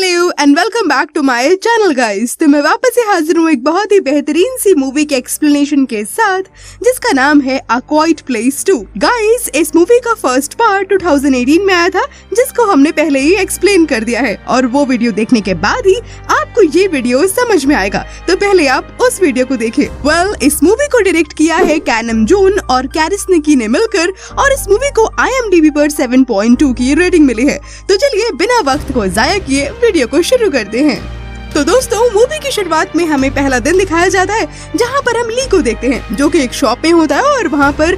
Hello and welcome back to my channel guys. तो मैं वापस से हाजिर हूँ एक बहुत ही बेहतरीन सी मूवी के एक्सप्लेनेशन के साथ जिसका नाम है अ क्वाइट प्लेस 2। गाइस, इस मूवी का फर्स्ट पार्ट 2018 में आया था जिसको हमने पहले ही एक्सप्लेन कर दिया है और वो वीडियो देखने के बाद ही आपको ये वीडियो समझ में आएगा। तो पहले आप उस वीडियो को देखिए। इस मूवी को डायरेक्ट किया है कैनम जोन और कैरिस निकी ने मिलकर और इस मूवी को IMDb पर 7.2 की रेटिंग मिली है। तो चलिए बिना वक्त को जाया किए वीडियो को शुरू करते हैं। तो दोस्तों, मूवी की शुरुआत में हमें पहला दिन दिखाया जाता है जहां पर हम ली को देखते हैं जो कि एक शॉप में होता है और वहां पर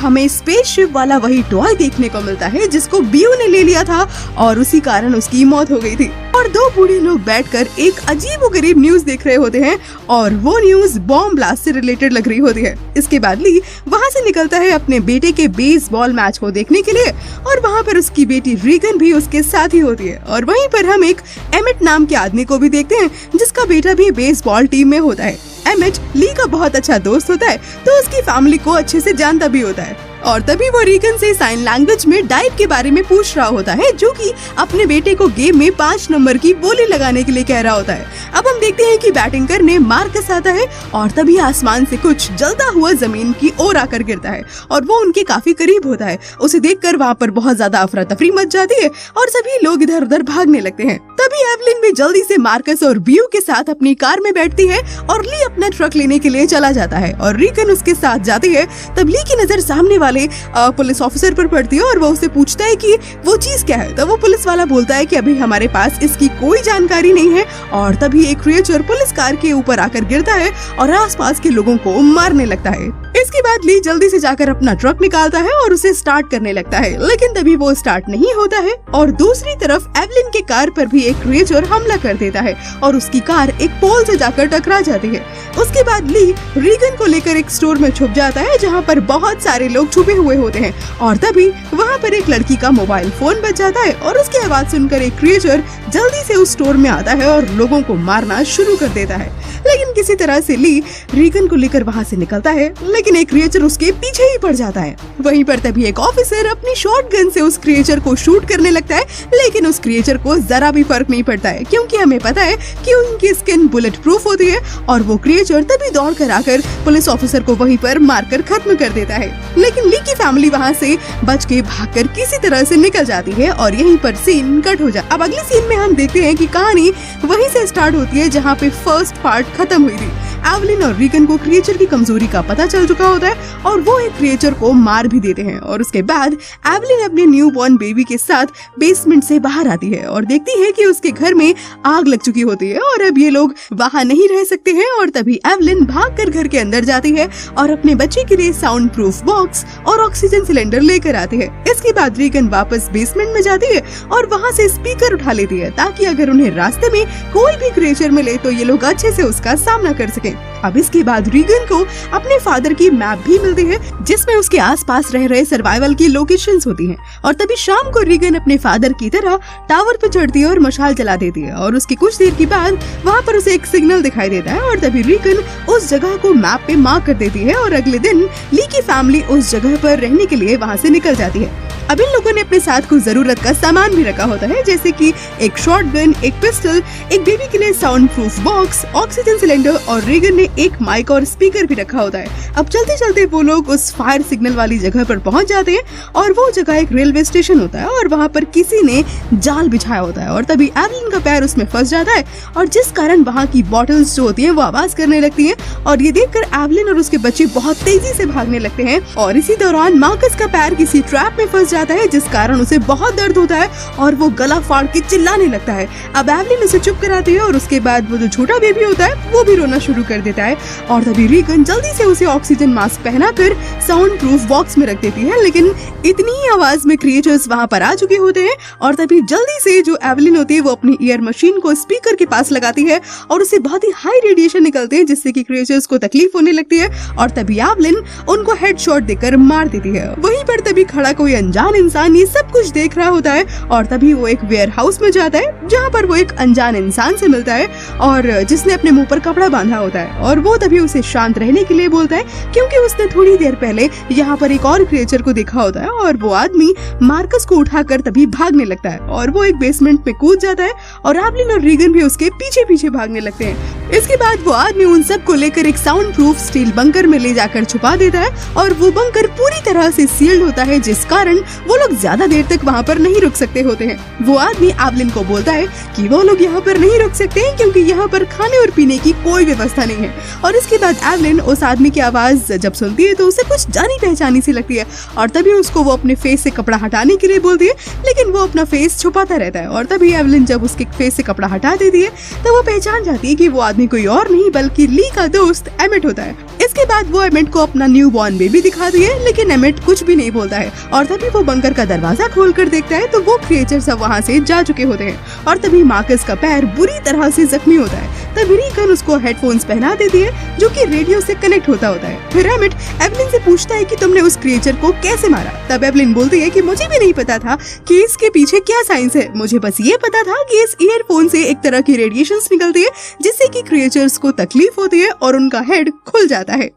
हमें स्पेसशिप वाला वही टॉय देखने को मिलता है जिसको बीयू ने ले लिया था और उसी कारण उसकी मौत हो गई थी। और दो बूढ़े लोग बैठकर एक अजीबोगरीब न्यूज देख रहे होते हैं और वो न्यूज बॉम्ब ब्लास्ट से रिलेटेड लग रही होती है। इसके बाद ली वहाँ से निकलता है अपने बेटे के बेसबॉल मैच को देखने के लिए और वहाँ पर उसकी बेटी रीगन भी उसके साथ ही होती है। और वहीं पर हम एक एमिट नाम के आदमी को भी देखते हैं जिसका बेटा भी बेसबॉल टीम में होता है। एमिट ली का बहुत अच्छा दोस्त होता है तो उसकी फैमिली को अच्छे से जानता भी होता है और तभी वो रीगन से साइन लैंग्वेज में डाइव के बारे में पूछ रहा होता है जो कि अपने बेटे को गेम में 5 नंबर की बोली लगाने के लिए कह रहा होता है। अब हम देखते हैं कि बैटिंग करने मार्कस आता है और तभी आसमान से कुछ जलता हुआ जमीन की ओर आकर गिरता है और वो उनके काफी करीब होता है। उसे देखकर वहाँ पर बहुत ज्यादा अफरा तफरी मच जाती है और सभी लोग इधर उधर भागने लगते हैं। तभी एवलिन भी जल्दी से मार्कस और बीयू के साथ अपनी कार में बैठती है और ली अपना ट्रक लेने के लिए चला जाता है और रीगन उसके साथ जाती है। तब ली की नजर सामने वाले पुलिस ऑफिसर पर पड़ती है और वो उससे पूछता है कि वो चीज क्या है। तो वो पुलिस वाला बोलता है कि अभी हमारे पास इसकी कोई जानकारी नहीं है। और तभी एक क्रिएचर पुलिस कार के ऊपर आकर गिरता है और आसपास के लोगों को मारने लगता है। इसके बाद ली जल्दी से जाकर अपना ट्रक निकालता है और उसे स्टार्ट करने लगता है, लेकिन तभी वो स्टार्ट नहीं होता है और दूसरी तरफ एवलिन के कार पर भी एक क्रिएचर हमला कर देता है और उसकी कार एक पोल से जाकर टकरा जाती है। उसके बाद ली रीगन को लेकर एक स्टोर में छुप जाता है जहाँ पर बहुत सारे लोग छुपे हुए होते हैं और तभी वहाँ पर एक लड़की का मोबाइल फोन बज जाता है और उसकी आवाज सुनकर एक क्रिएचर जल्दी से उस स्टोर में आता है और लोगों को मारना शुरू कर देता है। लेकिन किसी तरह से ली रीगन को लेकर वहाँ से निकलता है, लेकिन एक क्रिएचर उसके पीछे ही पड़ जाता है। वहीं पर तभी एक ऑफिसर अपनी शॉटगन से उस क्रिएचर को शूट करने लगता है, लेकिन उस क्रिएचर को जरा भी फर्क नहीं पड़ता है क्योंकि हमें पता है कि उनकी स्किन बुलेट प्रूफ होती है और वो क्रिएचर तभी दौड़ कर आकर पुलिस ऑफिसर को वहीं पर मारकर खत्म कर देता है। लेकिन ली की फैमिली वहाँ से बच के भागकर किसी तरह से निकल जाती है और यहीं पर सीन कट हो जाता है। अब अगले सीन में हम देखते हैं कि कहानी वहीं से स्टार्ट होती है जहाँ पे फर्स्ट पार्ट खत्म हुई थी। एवलिन और रीगन को क्रिएचर की कमजोरी का पता चल चुका होता है और वो एक क्रिएचर को मार भी देते हैं और उसके बाद एवलिन अपने न्यू बॉर्न बेबी के साथ बेसमेंट से बाहर आती है और देखती है कि उसके घर में आग लग चुकी होती है और अब ये लोग वहाँ नहीं रह सकते हैं। और तभी एवलिन भागकर घर के अंदर जाती है और अपने बच्चे के लिए साउंड प्रूफ बॉक्स और ऑक्सीजन सिलेंडर लेकर आती है। इसके बाद रीगन वापस बेसमेंट में जाती है और वहाँ से स्पीकर उठा लेती है ताकि अगर उन्हें रास्ते में कोई भी क्रिएचर मिले तो ये लोग अच्छे से उसका सामना कर सकें। अब इसके बाद रीगन को अपने फादर की मैप भी मिलती है जिसमें उसके आसपास रह रहे सर्वाइवल की लोकेशंस होती हैं। और तभी शाम को रीगन अपने फादर की तरह टावर पे चढ़ती है और मशाल जला देती है और उसकी कुछ देर के बाद वहाँ पर उसे एक सिग्नल दिखाई देता है और तभी रीगन उस जगह को मैप पे मार्क कर देती है और अगले दिन ली की फैमिली उस जगह पर रहने के लिए वहाँ से निकल जाती है। अब इन लोगों ने अपने साथ कुछ जरूरत का सामान भी रखा होता है जैसे कि एक शॉटगन, एक पिस्टल, एक बेबी के लिए sound proof box, oxygen cylinder और रीगन ने एक माइक और स्पीकर भी रखा होता है। अब चलते चलते वो लोग उस फायर सिग्नल वाली जगह पर पहुंच जाते हैं और वो जगह एक रेलवे स्टेशन होता है और वहाँ पर किसी ने जाल बिछाया होता है और तभी एवलिन का पैर उसमें फंस जाता है और जिस कारण वहाँ की बॉटल्स जो होती हैं वो आवाज करने लगती हैं और ये देखकर एवलिन और उसके बच्चे बहुत तेजी से भागने लगते हैं। और इसी दौरान मार्कस का पैर किसी ट्रैप में फंस जाता है जिस कारण उसे बहुत दर्द होता है और वो गला फाड़ के चिल्लाने लगता है। अब एवलिन उसे चुप कराती है और उसके बाद वो जो छोटा बेबी होता है वो भी रोना शुरू कर देता है और तभी रीगन जल्दी से उसे ऑक्सीजन मास्क पहनाकर साउंड प्रूफ बॉक्स में रख देती है। लेकिन इतनी ही आवाज में क्रिएचर्स वहाँ पर आ चुके होते हैं और तभी जल्दी से जो एवलिन होती है वो अपनी ईयर मशीन को स्पीकर के पास लगाती है और उससे बहुत ही हाई रेडिएशन निकलते हैं जिससे कि क्रिएचर्स को तकलीफ होने लगती है और तभी एवलिन उनको हेडशॉट देकर मार देती है। वहीं पर तभी खड़ा कोई अनजान अनजान इंसान ये सब कुछ देख रहा होता है और तभी वो एक वेयर हाउस में जाता है जहाँ पर वो एक अनजान इंसान से मिलता है और जिसने अपने मुंह पर कपड़ा बांधा होता है और वो तभी उसे शांत रहने के लिए बोलता है क्योंकि उसने थोड़ी देर पहले यहाँ पर एक और क्रिएचर को देखा होता है और वो आदमी मार्कस को उठाकर तभी भागने लगता है और वो एक बेसमेंट में कूद जाता है और एवलिन और रीगन भी उसके पीछे पीछे भागने लगते हैं। इसके बाद वो आदमी उन सब को लेकर एक साउंड प्रूफ स्टील बंकर में ले जाकर छुपा देता है और वो बंकर पूरी तरह से सील्ड होता है जिस कारण वो लोग ज्यादा देर तक वहाँ पर नहीं रुक सकते होते हैं। वो आदमी एवलिन को बोलता है कि वो लोग यहाँ पर नहीं रुक सकते हैं क्योंकि यहाँ पर खाने और पीने की कोई व्यवस्था नहीं है। और इसके बाद एवलिन उस आदमी की आवाज जब सुनती है तो उसे कुछ जानी पहचानी सी लगती है और तभी उसको वो अपने फेस से कपड़ा हटाने के लिए बोलती है लेकिन वो अपना फेस छुपाता रहता है और तभी एवलिन जब उसके फेस से कपड़ा हटा देती है तो वो पहचान जाती है कि वो आदमी कोई और नहीं बल्कि ली का दोस्त एमिट होता है। इसके बाद वो एमिट को अपना न्यू बॉर्न बेबी दिखाती है लेकिन एमिट कुछ भी नहीं बोलता है और तभी वो बंकर का दरवाजा खोलकर देखता है तो वो क्रिएचर सब वहाँ से जा चुके होते हैं और तभी मार्कस का पैर बुरी तरह से जख्मी होता है। तभी रीगन उसको हेडफोन्स पहना देती है जो कि रेडियो से कनेक्ट होता है। फिर एमिट एवलिन से पूछता है कि तुमने उस क्रिएचर को कैसे मारा। तब एवलिन बोलती है कि मुझे भी नहीं पता था कि इसके पीछे क्या साइंस है, मुझे बस ये पता था कि इस ईयरफोन से एक तरह की रेडिएशंस निकलती है जिससे कि क्रिएचर्स को तकलीफ होती है और उनका हेड खुल जाता है।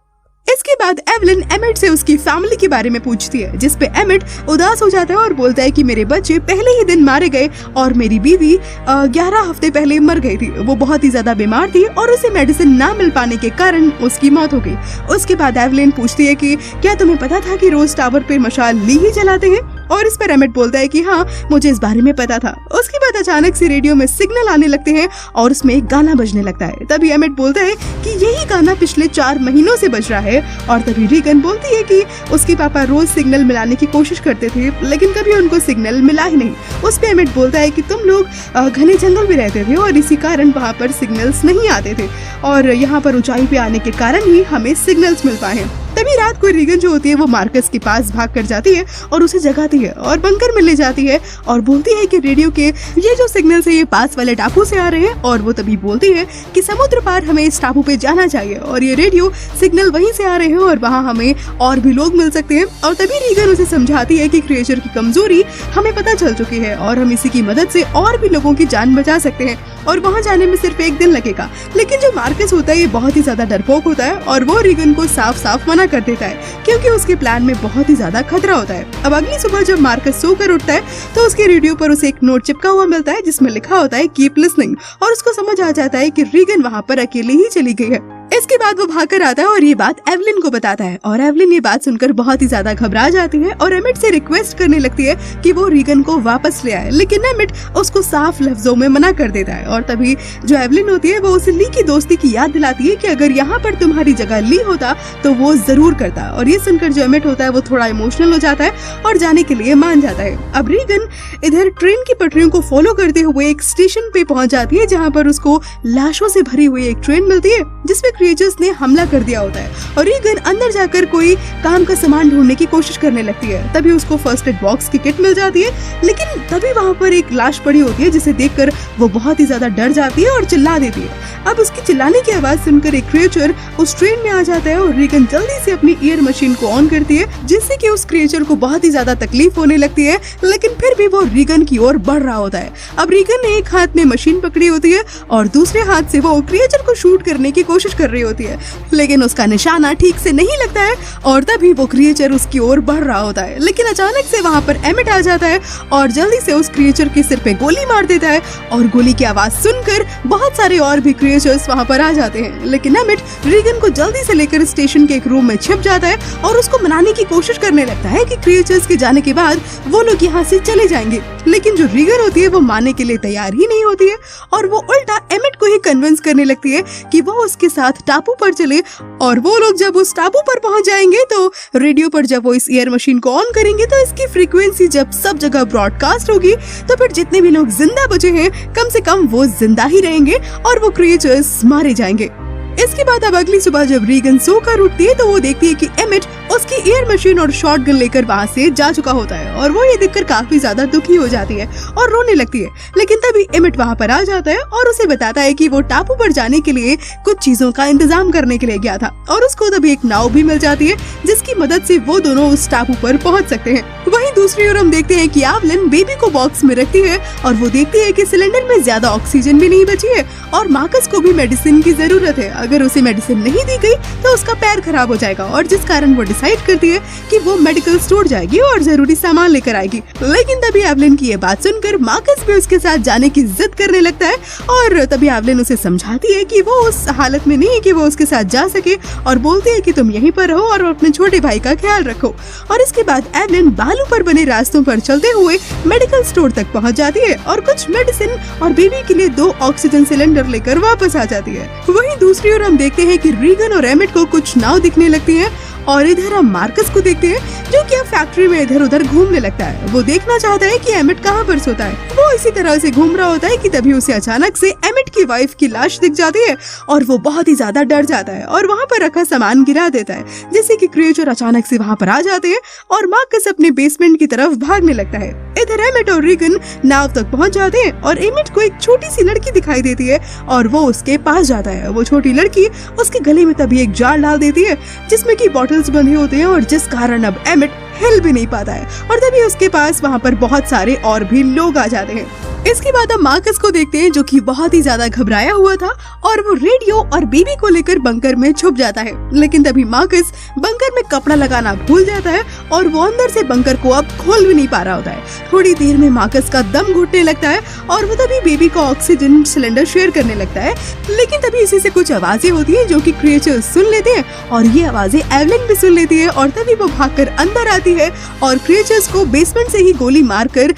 इसके बाद एवलिन एमिट से उसकी फैमिली के बारे में पूछती है जिसपे एमिट उदास हो जाता है और बोलता है कि मेरे बच्चे पहले ही दिन मारे गए और मेरी बीवी 11 हफ्ते पहले मर गई थी। वो बहुत ही ज्यादा बीमार थी और उसे मेडिसिन ना मिल पाने के कारण उसकी मौत हो गई। उसके बाद एवलिन पूछती है कि क्या तुम्हें पता था कि रोज टावर पे मशाल ली ही जलाते हैं और इस पर एमिट बोलता है कि हाँ मुझे इस बारे में पता था। उसके बाद अचानक से रेडियो में सिग्नल आने लगते हैं और उसमें एक गाना बजने लगता है। तभी एमिट बोलता है कि यही गाना पिछले 4 महीनों से बज रहा है और तभी रीगन बोलती है कि उसके पापा रोज सिग्नल मिलाने की कोशिश करते थे लेकिन कभी उनको सिग्नल मिला ही नहीं। उस पे एमिट बोलता है कि तुम लोग घने जंगल में रहते थे और इसी कारण वहाँ पर सिग्नल्स नहीं आते थे और यहाँ पर ऊंचाई पे आने के कारण ही हमें सिग्नल्स मिल पाए हैं। तभी रात को रीगन जो होती है वो मार्कस के पास भाग कर जाती है और उसे जगाती है और बंकर में ले जाती है और बोलती है कि रेडियो के ये जो सिग्नल्स है ये पास वाले टापू से आ रहे हैं और वो तभी बोलती है कि समुद्र पार हमें इस टापू पे जाना चाहिए और ये रेडियो सिग्नल वहीं से आ रहे हैं और वहाँ हमें और भी लोग मिल सकते हैं। और तभी रीगन उसे समझाती है कि क्रिएचर की कमजोरी हमें पता चल चुकी है और हम इसी की मदद से और भी लोगों की जान बचा सकते हैं और वहाँ जाने में सिर्फ 1 दिन लगेगा। लेकिन जो मार्कस होता है ये बहुत ही ज्यादा डरपोक होता है और वो रीगन को साफ साफ मना कर देता है क्योंकि उसके प्लान में बहुत ही ज्यादा खतरा होता है। अब अगली सुबह जब मार्कस सोकर उठता है तो उसके रेडियो पर उसे एक नोट चिपका हुआ मिलता है जिसमें लिखा होता है कीप लिसनिंग और उसको समझ आ जाता है कि रीगन वहाँ पर अकेले ही चली गई है। इसके बाद वो भागकर आता है और ये बात एवलिन को बताता है और एवलिन ये बात सुनकर बहुत ही ज्यादा घबरा जाती है और एमिट से रिक्वेस्ट करने लगती है कि वो रीगन को वापस ले आए लेकिन एमिट उसको साफ लफ्जों में मना कर देता है। और तभी जो एवलिन होती है वो उसे ली की दोस्ती की याद दिलाती है कि अगर यहाँ पर तुम्हारी जगह ली होता तो वो जरूर करता। और ये सुनकर जो एमिट होता है वो थोड़ा इमोशनल हो जाता है और जाने के लिए मान जाता है। अब रीगन इधर ट्रेन की पटरियों को फॉलो करते हुए एक स्टेशन पे पहुंच जाती है जहाँ पर उसको लाशों से भरी हुई एक ट्रेन मिलती है जिसमें क्रिएचर्स ने हमला कर दिया होता है और रीगन अंदर जाकर कोई काम का सामान ढूंढने की कोशिश करने लगती है। तभी उसको फर्स्ट एड बॉक्स की किट मिल जाती है लेकिन तभी वहाँ पर एक लाश पड़ी होती है जिसे देखकर वो बहुत ही ज्यादा डर जाती है और चिल्ला देती है। अब उसकी चिल्लाने की आवाज सुनकर एक क्रिएचर उस ट्रेन में आ जाता है और रीगन जल्दी से अपनी ईयर मशीन को ऑन करती है जिससे कि उस क्रिएचर को बहुत ही ज्यादा तकलीफ होने लगती है लेकिन फिर भी वो रीगन की ओर बढ़ रहा होता है। अब रीगन ने एक हाथ में मशीन पकड़ी होती है और दूसरे हाथ से वो क्रिएचर को शूट करने की कोशिश कर रही होती है लेकिन उसका निशाना ठीक से नहीं लगता है और तभी वो क्रिएचर उसकी ओर बढ़ रहा होता है। लेकिन अचानक से वहाँ पर एमिट आ जाता है और जल्दी से उस क्रिएचर के सिर पे गोली मार देता है और गोली की आवाज सुनकर बहुत सारे और भी क्रिएचर्स वहाँ पर आ जाते हैं। लेकिन एमिट रीगन को जल्दी से लेकर स्टेशन के एक रूम में छिप जाता है और उसको मनाने की कोशिश करने लगता है कि क्रिएचर्स के जाने के बाद वो लोग यहाँ से चले जाएंगे। लेकिन जो रीगन होती है वो मानने के लिए तैयार ही नहीं होती है और वो उल्टा एमिट को ही कन्विंस करने लगती है कि वो उसके साथ टापू पर चले और वो लोग जब उस टापू पर पहुंच जाएंगे तो रेडियो पर जब वो इस एयर मशीन को ऑन करेंगे तो इसकी फ्रीक्वेंसी जब सब जगह ब्रॉडकास्ट होगी तो फिर जितने भी लोग जिंदा बचे हैं कम से कम वो जिंदा ही रहेंगे और वो क्रिएचर्स मारे जाएंगे। इसके बाद अब अगली सुबह जब रीगन सोकर उठती है तो वो देखती है कि एमिट उसकी एयर मशीन और शॉटगन लेकर वहाँ से जा चुका होता है और वो ये देखकर काफी ज्यादा दुखी हो जाती है और रोने लगती है। लेकिन तभी एमिट वहाँ पर आ जाता है और उसे बताता है कि वो टापू पर जाने के लिए कुछ चीजों का इंतजाम करने के लिए गया था और उसको तभी एक नाव भी मिल जाती है जिसकी मदद से वो दोनों उस टापू पर पहुँच सकते हैं। वहीं दूसरी ओर हम देखते हैं कि एवलिन बेबी को बॉक्स में रखती है और वो देखती है कि सिलेंडर में ज्यादा ऑक्सीजन भी नहीं बची है और मार्कस को भी मेडिसिन की जरूरत है। अगर उसे मेडिसिन नहीं दी गई तो उसका पैर खराब हो जाएगा और जिस कारण वो डिसाइड करती है कि वो मेडिकल स्टोर जाएगी और जरूरी सामान लेकर आएगी। लेकिन तभी एवलिन की ये बात सुनकर मार्कस भी उसके साथ जाने की जिद करने लगता है और तभी एवलिन उसे समझाती है कि वो उस हालत में नहीं है कि वो उसके साथ जा सके और बोलती है कि तुम यहीं पर रहो और अपने छोटे भाई का ख्याल रखो। और इसके बाद एवलिन बालू पर बने रास्तों पर चलते हुए मेडिकल स्टोर तक पहुंच जाती है और कुछ मेडिसिन और बेबी के लिए 2 ऑक्सीजन सिलेंडर लेकर वापस आ जाती है। वहीं दूसरी ओर हम देखते हैं कि रीगन और एमिट को कुछ नाव दिखने लगती है और इधर हम मार्कस को देखते हैं जो कि अब फैक्ट्री में इधर उधर घूमने लगता है। वो देखना चाहता है कि एमिट कहाँ पर सोता है। वो इसी तरह से घूम रहा होता है कि तभी उसे अचानक से एमिट की वाइफ की लाश दिख जाती है और वो बहुत ही ज्यादा डर जाता है और वहाँ पर रखा सामान गिरा देता है, जिससे कि क्रिएचर अचानक से वहाँ पर आ जाते हैं और मार्कस अपने बेसमेंट की तरफ भागने लगता है। इधर एमिट और रीगन नाव तक पहुँच जाते हैं और एमिट को एक छोटी सी लड़की दिखाई देती है और वो उसके पास जाता है। वो छोटी लड़की उसके गले में तभी एक जार डाल देती है जिसमें की बॉटल्स बंधे होते हैं और जिस कारण अब एमिट हिल भी नहीं पाता है और तभी उसके पास वहाँ पर बहुत सारे और भी लोग आ जाते हैं। इसके बाद हम मार्कस को देखते हैं जो कि बहुत ही ज्यादा घबराया हुआ था और वो रेडियो और बेबी को लेकर बंकर में छुप जाता है। लेकिन तभी मार्कस बंकर में कपड़ा लगाना भूल जाता है और वो अंदर से बंकर को अब खोल भी नहीं पा रहा होता है। थोड़ी देर में मार्कस का दम घुटने लगता है और वो तभी बेबी का ऑक्सीजन सिलेंडर शेयर करने लगता है। लेकिन तभी इसी से कुछ आवाजें होती है जो कि क्रिएचर सुन लेते हैं और ये आवाजें एवलिन भी सुन लेती है और तभी वो भागकर अंदर आती है और क्रिएचर्स को बेसमेंट से ही गोली मारकर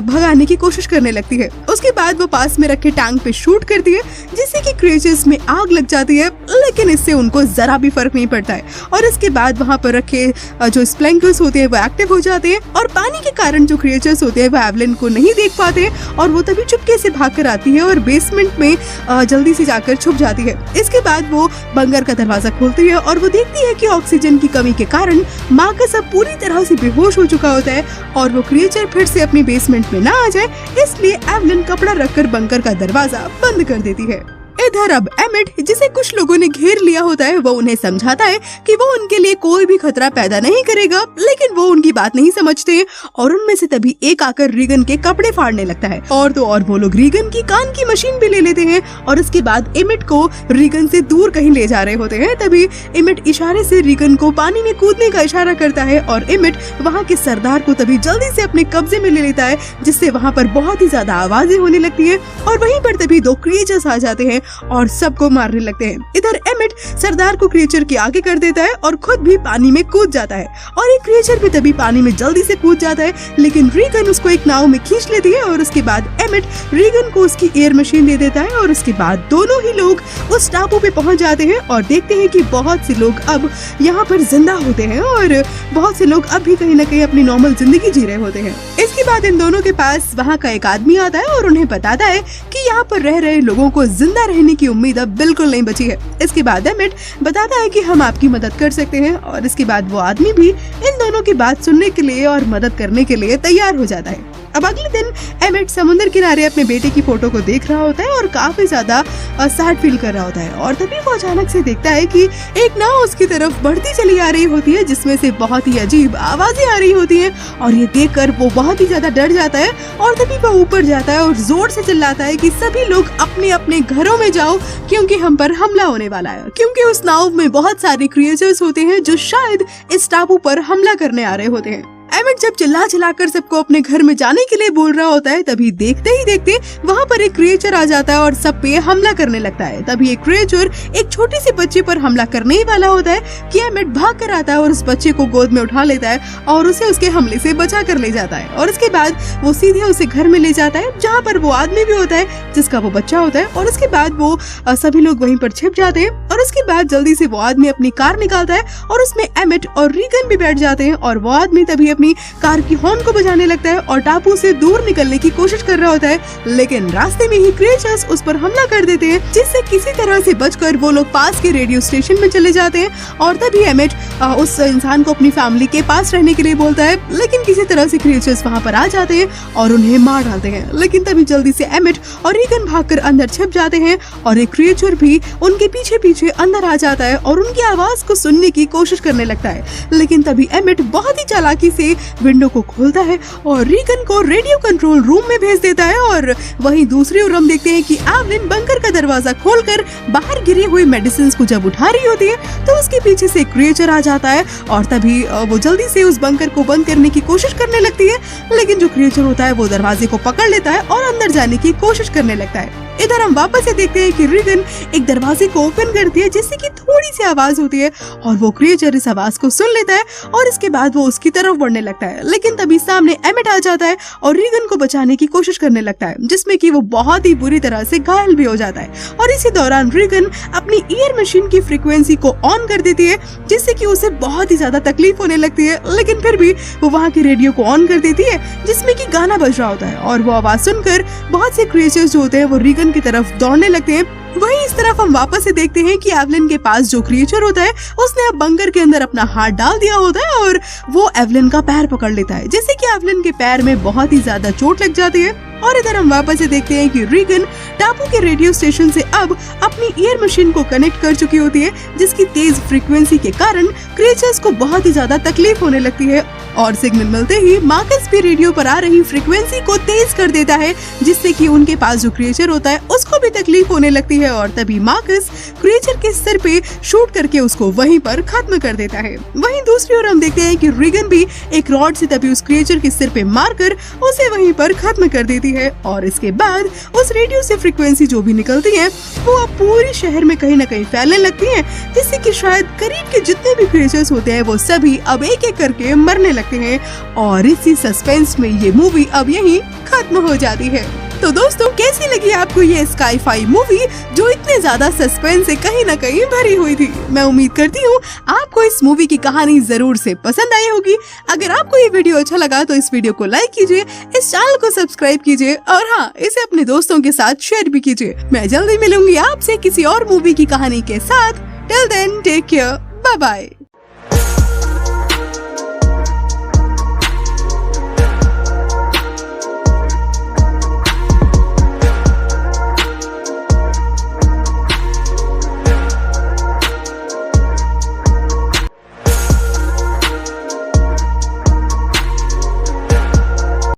भगाने की कोशिश करने लगती है। उसके बाद वो पास में रखे टैंक पे शूट करती है जिससे कि क्रिएचर्स में आग लग जाती है, लेकिन इससे उनको जरा भी फर्क नहीं पड़ता है। और इसके बाद वहाँ पर रखे जो स्प्लिंकर्स होते हैं वो एक्टिव हो जाते हैं और पानी के कारण जो क्रिएचर्स होते हैं वो एवलिन को नहीं देख पाते और वो तभी चुपके से भागकर आती है और बेसमेंट में जल्दी से जाकर छुप जाती है। इसके बाद वो बंकर का दरवाजा खोलती है और वो देखती है कि ऑक्सीजन की कमी के कारण मार्कस अब पूरी तरह से बेहोश हो चुका होता है और वो क्रिएचर फिर से अपनी बेसमेंट में ना आ जाए, इसलिए एवलिन कपड़ा रखकर बंकर का दरवाजा बंद कर देती है। इधर अब एमिट, जिसे कुछ लोगों ने घेर लिया होता है, वो उन्हें समझाता है कि वो उनके लिए कोई भी खतरा पैदा नहीं करेगा, लेकिन वो उनकी बात नहीं समझते और उनमें से तभी एक आकर रीगन के कपड़े फाड़ने लगता है और तो और वो लोग रीगन की कान की मशीन भी ले लेते हैं और उसके बाद एमिट को रीगन से दूर कहीं ले जा रहे होते हैं। तभी एमिट इशारे से रीगन को पानी में कूदने का इशारा करता है और एमिट वहाँ के सरदार को तभी जल्दी से अपने कब्जे में ले लेता है, जिससे वहाँ पर बहुत ही ज्यादा आवाजें होने लगती है और वहीं पर तभी 2 क्रिएचर्स आ जाते हैं और सबको मारने लगते हैं। इधर एमिट सरदार को क्रिएचर के आगे कर देता है और खुद भी पानी में कूद जाता है और एक क्रिएचर भी तभी पानी में जल्दी से कूद जाता है, लेकिन रीगन उसको एक नाव में खींच लेती है और उसके बाद एमिट रीगन को उसकी एयर मशीन दे देता है और उसके बाद दोनों ही लोग उस टापू पे पहुंच जाते हैं और देखते हैं कि बहुत से लोग अब यहाँ पर जिंदा होते हैं और बहुत से लोग अब भी कहीं न कहीं अपनी नॉर्मल जिंदगी जी रहे होते हैं। इसके बाद इन दोनों के पास वहाँ का एक आदमी आता है और उन्हें बताता है कि यहाँ पर रह रहे लोगों को जिंदा रहने की उम्मीद अब बिल्कुल नहीं बची है। इसके बाद एमिट बताता है कि हम आपकी मदद कर सकते हैं और इसके बाद वो आदमी भी इन दोनों की बात सुनने के लिए और मदद करने के लिए तैयार हो जाता है। अब अगले दिन एमिट समुद्र किनारे अपने बेटे की फोटो को देख रहा होता है और काफी ज्यादा सैड फील कर रहा होता है और तभी वो अचानक से देखता है कि एक नाव उसकी तरफ बढ़ती चली आ रही होती है जिसमें से बहुत ही अजीब आवाजें आ रही होती हैं और ये देखकर वो बहुत ही ज्यादा डर जाता है और तभी वो ऊपर जाता है और जोर से चिल्लाता है कि सभी लोग अपने अपने घरों में जाओ क्योंकि हम पर हमला होने वाला है, क्योंकि उस नाव में बहुत सारे क्रिएचर्स होते हैं जो शायद इस टापू पर हमला करने आ रहे होते हैं। एमिट जब चिल्लाकर सबको अपने घर में जाने के लिए बोल रहा होता है तभी देखते ही देखते वहाँ पर एक क्रिएचर आ जाता है और सब पे हमला करने लगता है। तभी एक क्रिएचर एक छोटी सी बच्चे पर हमला करने ही वाला होता है कि एमिट भाग कर आता है और उस बच्चे को गोद में उठा लेता है और उसे उसके हमले से बचा कर ले जाता है और उसके बाद वो सीधे उसे घर में ले जाता है जहाँ पर वो आदमी भी होता है जिसका वो बच्चा होता है और उसके बाद वो सभी लोग वहीं पर छिप जाते हैं और उसके बाद जल्दी से वो आदमी अपनी कार निकालता है और उसमें एमिट और रीगन भी बैठ जाते हैं और वो आदमी तभी अपनी कार की हॉर्न को बजाने लगता है और टापू से दूर निकलने की कोशिश कर रहा होता है, लेकिन रास्ते में ही क्रिएचर्स उस पर हमला कर देते हैं जिससे किसी तरह से बचकर वो लोग पास के रेडियो स्टेशन में चले जाते हैं और तभी एमिट उस इंसान को अपनी फैमिली के पास रहने के लिए बोलता है, लेकिन किसी तरह से क्रिएचर्स वहाँ पर आ जाते हैं और उन्हें मार डालते हैं। लेकिन तभी जल्दी से एमिट और रीगन भागकर अंदर छिप जाते हैं और एक क्रिएचर भी उनके पीछे पीछे अंदर आ जाता है और उनकी आवाज को सुनने की कोशिश करने लगता है, लेकिन तभी एमिट बहुत ही चालाकी से से विंडो को खोलता है और रीगन को रेडियो कंट्रोल रूम में भेज देता है। और वहीं दूसरी ओर हम देखते हैं कि एवलिन बंकर का दरवाजा खोलकर बाहर गिरी हुई मेडिसिन को जब उठा रही होती है तो उसके पीछे से क्रिएचर आ जाता है और तभी वो जल्दी से उस बंकर को बंद करने की कोशिश करने लगती है, लेकिन जो क्रिएचर होता है वो दरवाजे को पकड़ लेता है और अंदर जाने की कोशिश करने लगता है। इधर हम वापस से देखते हैं कि रीगन एक दरवाजे को ओपन करती है जिससे कि थोड़ी सी आवाज होती है और वो क्रिएचर इस आवाज को सुन लेता है और इसके बाद वो उसकी तरफ बढ़ने लगता है, लेकिन तभी सामने एमिट आ जाता है और रीगन को बचाने की कोशिश करने लगता है, जिसमें कि वो बहुत ही बुरी तरह से घायल भी हो जाता है। और इसी दौरान रीगन अपनी ईयर मशीन की फ्रीक्वेंसी को ऑन कर देती है जिससे कि उसे बहुत ही ज्यादा तकलीफ होने लगती है, लेकिन फिर भी वो वहाँ के रेडियो को ऑन कर देती है जिसमें कि गाना बज रहा होता है और वो आवाज सुनकर बहुत से क्रिएचर्स जो होते हैं वो रीगन की तरफ दौड़ने लगते हैं। वहीं इस तरफ हम वापस से देखते हैं कि एवलिन के पास जो क्रिएचर होता है उसने अब बंकर के अंदर अपना हाथ डाल दिया होता है और वो एवलिन का पैर पकड़ लेता है, जिससे कि एवलिन के पैर में बहुत ही ज्यादा चोट लग जाती है। और इधर हम वापस से देखते हैं कि रीगन टापू के रेडियो स्टेशन से अब अपनी ईयर मशीन को कनेक्ट कर चुकी होती है, जिसकी तेज फ्रीक्वेंसी के कारण क्रिएचर्स को बहुत ही ज्यादा तकलीफ होने लगती है और सिग्नल मिलते ही मार्कस भी रेडियो पर आ रही फ्रीक्वेंसी को तेज कर देता है, जिससे कि उनके पास जो क्रिएचर होता है उसको भी तकलीफ होने लगती है और तभी मार्कस क्रिएचर के सिर पे शूट करके उसको वहीं पर खत्म कर देता है। वहीं दूसरी ओर हम देखते हैं कि रीगन भी एक रॉड से तभी उस क्रिएचर के सिर पे मारकर उसे वहीं पर खत्म कर देती है और इसके बाद उस रेडियो से फ्रीक्वेंसी जो भी निकलती है वो अब पूरे शहर में कहीं न कहीं फैलने लगती है, जिससे कि शायद करीब के जितने भी क्रिएचर्स होते हैं वो सभी अब एक एक करके मरने लगते हैं। और इसी सस्पेंस में ये मूवी अब यहीं खत्म हो जाती है। तो दोस्तों, कैसी लगी आपको ये स्काई-फाई मूवी जो इतने ज्यादा सस्पेंस से कहीं न कहीं भरी हुई थी? मैं उम्मीद करती हूँ आपको इस मूवी की कहानी जरूर से पसंद आई होगी। अगर आपको ये वीडियो अच्छा लगा तो इस वीडियो को लाइक कीजिए, इस चैनल को सब्सक्राइब कीजिए और हाँ, इसे अपने दोस्तों के साथ शेयर भी कीजिए। मैं जल्दी मिलूंगी आपसे किसी और मूवी की कहानी के साथ। Till then take care, bye bye.